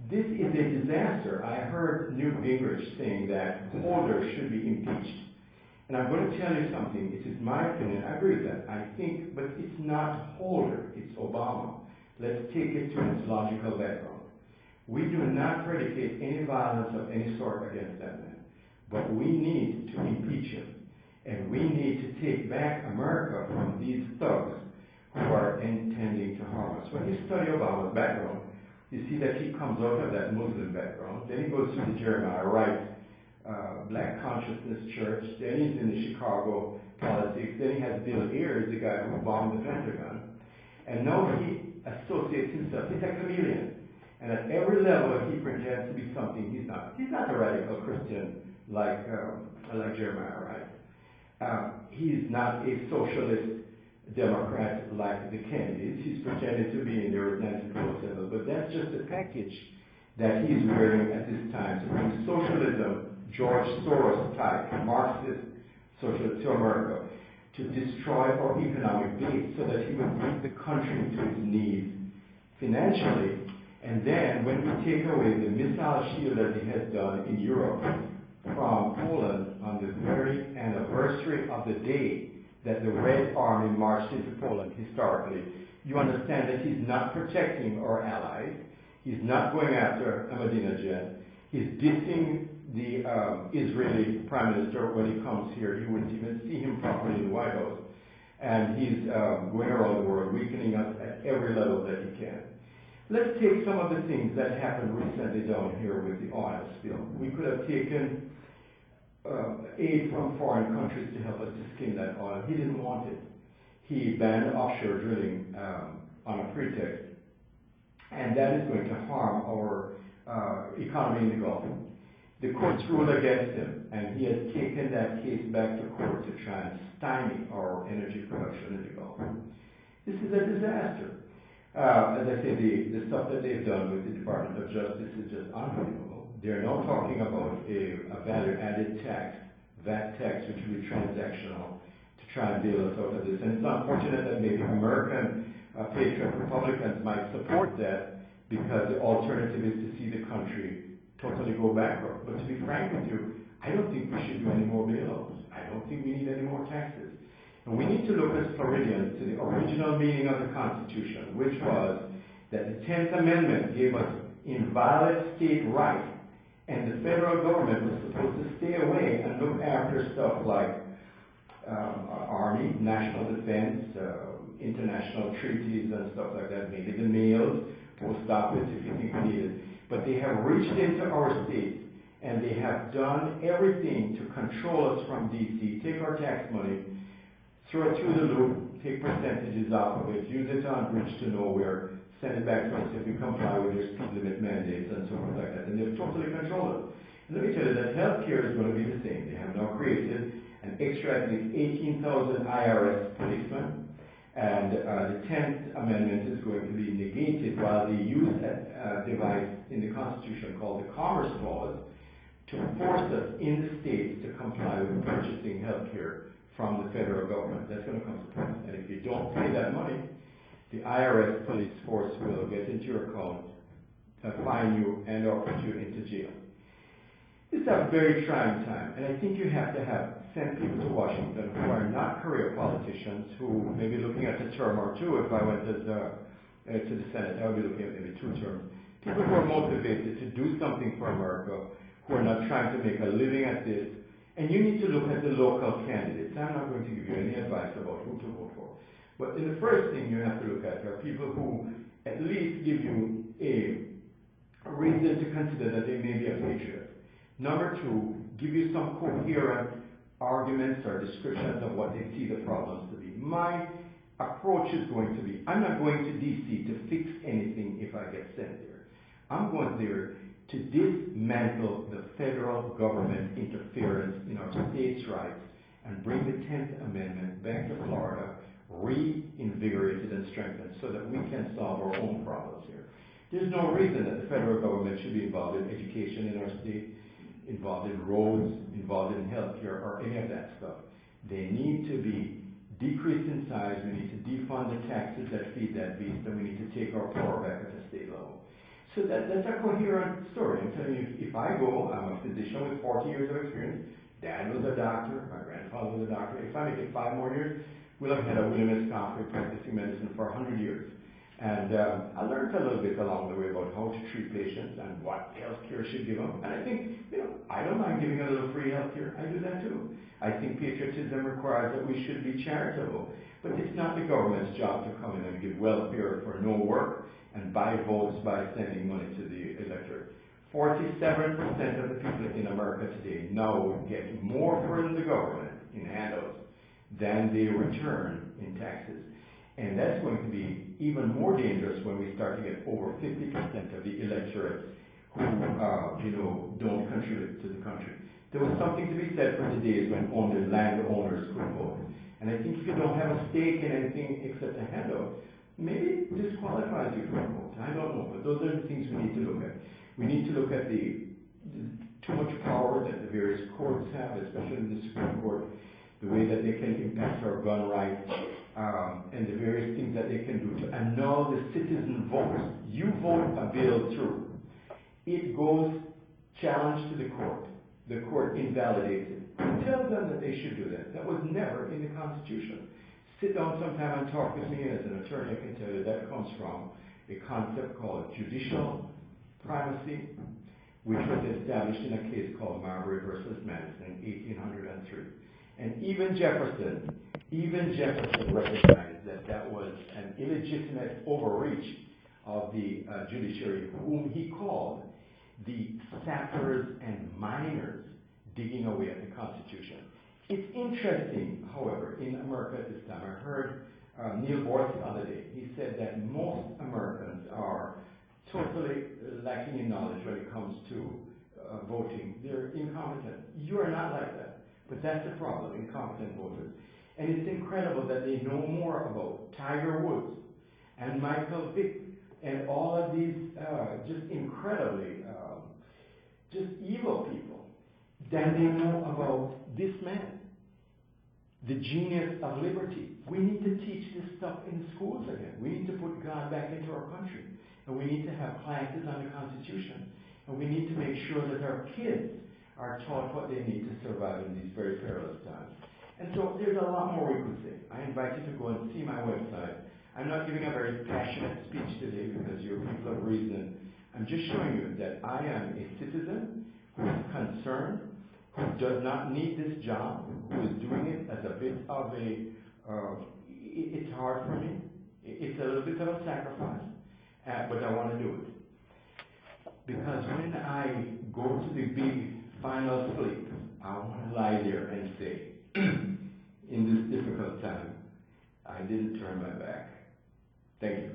This is a disaster. I heard Newt Gingrich saying that Holder should be impeached. And I'm going to tell you something. It is my opinion. I agree with that. I think, but it's not Holder. It's Obama. Let's take it to its logical background. We do not predicate any violence of any sort against that man. But we need to impeach him. And we need to take back America from these thugs who are intending to harm us. When you study Obama's background, you see that he comes out of that Muslim background. Then he goes to the Jeremiah Wright Black Consciousness Church. Then he's in the Chicago politics. Then he has Bill Ayers, the guy who bombed the Pentagon. And now he associates himself. He's a chameleon. And at every level, he pretends to be something he's not. He's not a radical Christian like Jeremiah Wright. He's not a socialist Democrat like the Kennedys. He's pretending to be in there with Nancy Pelosi. But that's just a package that he's wearing at this time to bring socialism, George Soros type, Marxist socialism to America, to destroy our economic base so that he would bring the country to its knees financially. And then when we take away the missile shield that he has done in Europe from Poland on the very anniversary of the day that the Red Army marched into Poland historically, you understand that he's not protecting our allies. He's not going after Ahmadinejad. He's dissing the Israeli prime minister when he comes here. You wouldn't even see him properly in the White House. And he's going around the world, weakening us at every level that he can. Let's take some of the things that happened recently down here with the oil spill. We could have taken aid from foreign countries to help us to skim that oil. He didn't want it. He banned offshore drilling on a pretext. And that is going to harm our economy in the Gulf. The courts ruled against him, and he has taken that case back to court to try and stymie our energy production in the Gulf. This is a disaster. As I say, the stuff that they've done with the Department of Justice is just unbelievable. They're now talking about a value-added tax, VAT tax, which will be transactional, to try and bail us out of this. And it's unfortunate that maybe American patriot Republicans might support that, because the alternative is to see the country totally go bankrupt. But to be frank with you, I don't think we should do any more bailouts. I don't think we need any more taxes. And we need to look as Floridians to the original meaning of the Constitution, which was that the 10th Amendment gave us inviolate state rights, and the federal government was supposed to stay away and look after stuff like Army, national defense, international treaties and stuff like that, maybe the mails, post office if you think we need it. But they have reached into our states, and they have done everything to control us from D.C., take our tax money, throw it through the loop, take percentages off of it, use it on bridge to nowhere, send it back to us if we comply with their speed limit mandates and so forth like that. And they've totally controlled it. And let me tell you that healthcare is going to be the same. They have now created an extra, I think, 18,000 IRS policemen. And the 10th Amendment is going to be negated while they use a device in the Constitution called the Commerce Clause to force us in the states to comply with purchasing health care from the federal government. That's going to come to pass. And if you don't pay that money, the IRS police force will get into your account, fine you, and or put you into jail. It's a very trying time, and I think you have to send people to Washington who are not career politicians, who may be looking at a term or two. If I went to the Senate, I would be looking at maybe 2 terms. People who are motivated to do something for America, who are not trying to make a living at this. And you need to look at the local candidates. I'm not going to give you any advice about who to vote for. But the first thing you have to look at are people who at least give you a reason to consider that they may be a patriot. Number 2, give you some coherent arguments or descriptions of what they see the problems to be. My approach is going to be, I'm not going to D.C. to fix anything if I get sent there. I'm going there to dismantle the federal government interference in our states' rights and bring the 10th Amendment back to Florida, reinvigorated and strengthened so that we can solve our own problems here. There's no reason that the federal government should be involved in education in our state, involved in roads, involved in healthcare, or any of that stuff. They need to be decreased in size. We need to defund the taxes that feed that beast, and we need to take our power back at the state level. So that's a coherent story. I'm telling you, if I go, I'm a physician with 40 years of experience. Dad was a doctor. My grandfather was a doctor. If I make it 5 more years, we'll have had a William S. Coffey practicing medicine for 100 years. And I learned a little bit along the way about how to treat patients and what health care should give them. And I think, I don't mind giving a little free health care. I do that too. I think patriotism requires that we should be charitable. But it's not the government's job to come in and give welfare for no work and buy votes by sending money to the electorate. 47% of the people in America today now get more from the government in handouts than they return in taxes. And that's going to be even more dangerous when we start to get over 50% of the electorate who, don't contribute to the country. There was something to be said for the days when only landowners could vote. And I think if you don't have a stake in anything except a handout, maybe it disqualifies you from a vote. I don't know, but those are the things we need to look at. We need to look at the too much power that the various courts have, especially in the Supreme Court, the way that they can impact our gun rights, and the various things that they can do to annul the citizen vote. You vote a bill through. It goes challenged to the court. The court invalidates it. Tell them that they should do that. That was never in the Constitution. Sit down sometime and talk with me. As an attorney, I can tell you that comes from a concept called judicial primacy, which was established in a case called Marbury versus Madison in 1803. And even Jefferson recognized that that was an illegitimate overreach of the judiciary, whom he called the sappers and miners digging away at the Constitution. It's interesting, however, in America at this time. I heard Neil Boyce the other day. He said that most Americans are totally lacking in knowledge when it comes to voting. They're incompetent. You are not like that. But that's the problem, incompetent voters. And it's incredible that they know more about Tiger Woods and Michael Vick and all of these just incredibly just evil people than they know about this man, the genius of liberty. We need to teach this stuff in schools again. We need to put God back into our country. And we need to have classes on the Constitution. And we need to make sure that our kids are taught what they need to survive in these very perilous times. And so there's a lot more we could say. I invite you to go and see my website. I'm not giving a very passionate speech today because you're people of reason. I'm just showing you that I am a citizen who is concerned, who does not need this job, who is doing it as a bit of a, it's hard for me. It's a little bit of a sacrifice, but I want to do it. Because when I go to the big final sleep, I want to lie there and say, in this difficult time, I didn't turn my back. Thank you.